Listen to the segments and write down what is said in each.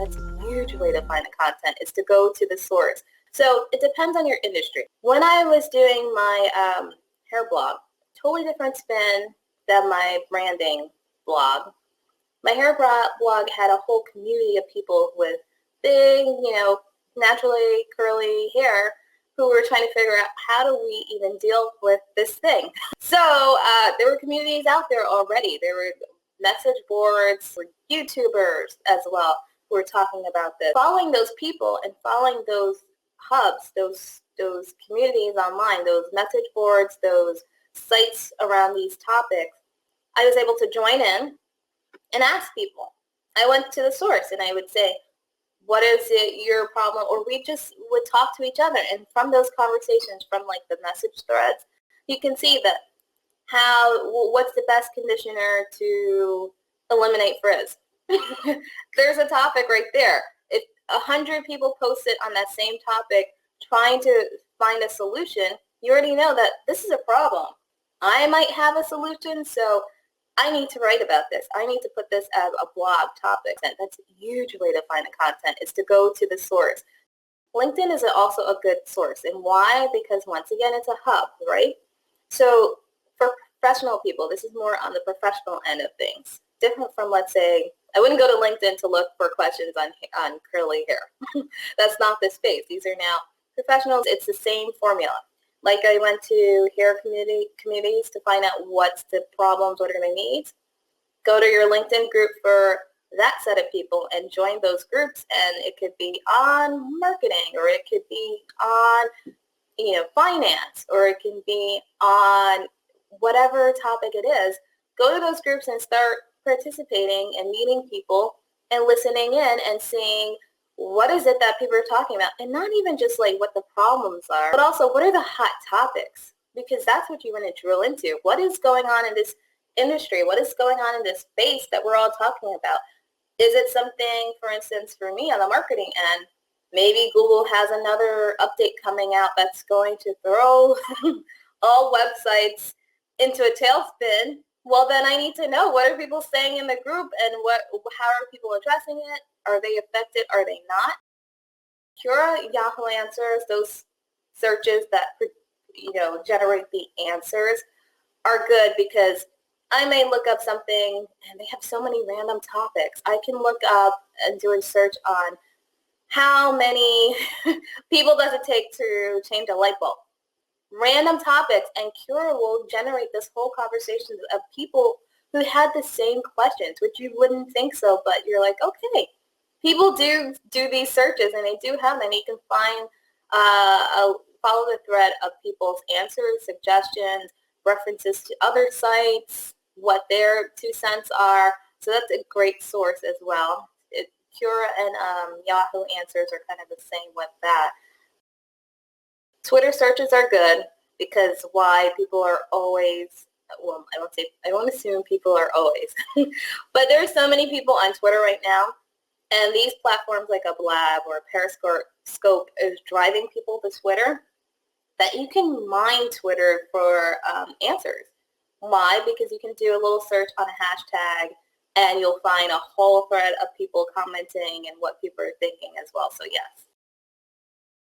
That's a huge way to find the content, is to go to the source. So it depends on your industry. When I was doing my hair blog, totally different spin than my branding blog. My hair blog had a whole community of people with big, naturally curly hair who were trying to figure out how do we even deal with this thing. So there were communities out there already. There were message boards for YouTubers as well who were talking about this. Following those people and following those hubs, those communities online, those message boards, those sites around these topics, I was able to join in and ask people. I went to the source and I would say, what is it, your problem? Or we just would talk to each other. And from those conversations, from like the message threads, you can see that what's the best conditioner to eliminate frizz? There's a topic right there. If 100 people posted on that same topic trying to find a solution, you already know that this is a problem. I might have a solution, so I need to write about this. I need to put this as a blog topic. And that's a huge way to find the content, is to go to the source. LinkedIn is also a good source. And why? Because once again, it's a hub, right? So for professional people, this is more on the professional end of things. Different from, let's say, I wouldn't go to LinkedIn to look for questions on curly hair. That's not the space. These are now professionals. It's the same formula. Like I went to hair communities to find out what's the problems, what are the needs. Go to your LinkedIn group for that set of people and join those groups. And it could be on marketing, or it could be on, finance, or it can be on whatever topic it is. Go to those groups and start participating and meeting people and listening in and seeing what is it that people are talking about, and not even just like what the problems are, but also what are the hot topics, because that's what you want to drill into. What is going on in this industry? What is going on in this space that we're all talking about? Is it something, for instance, for me on the marketing end, maybe Google has another update coming out that's going to throw all websites into a tailspin? Well, then I need to know, what are people saying in the group, and how are people addressing it? Are they affected? Are they not? Yahoo Answers, those searches that generate the answers, are good, because I may look up something and they have so many random topics. I can look up and do a search on how many people does it take to change a light bulb. Random topics, and Cura will generate this whole conversation of people who had the same questions, which you wouldn't think so, but you're like, okay, people do these searches, and they do have them. You can find, follow the thread of people's answers, suggestions, references to other sites, what their 2 cents are. So that's a great source as well. Cura and Yahoo Answers are kind of the same with that. Twitter searches are good, because why? People are always, well, I won't assume people are always, but there's so many people on Twitter right now, and these platforms like a Blab or Periscope is driving people to Twitter, that you can mine Twitter for answers. Why? Because you can do a little search on a hashtag, and you'll find a whole thread of people commenting and what people are thinking as well. So yes.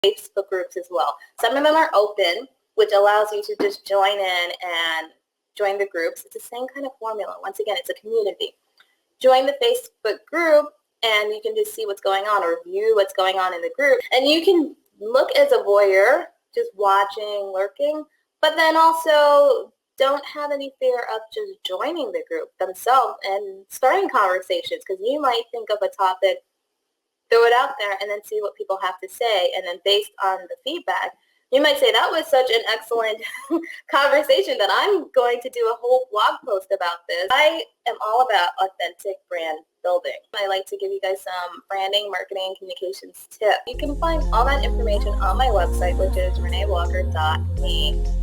Facebook groups as well. Some of them are open, which allows you to just join in and join the groups. It's the same kind of formula. Once again, it's a community. Join the Facebook group, and you can just see what's going on, or view what's going on in the group. And you can look as a voyeur, just watching, lurking, but then also don't have any fear of just joining the group themselves and starting conversations, because you might think of a topic, throw it out there, and then see what people have to say. And then based on the feedback, you might say, that was such an excellent conversation that I'm going to do a whole blog post about this. I am all about authentic brand building. I like to give you guys some branding, marketing, communications tips. You can find all that information on my website, which is reneewalker.me.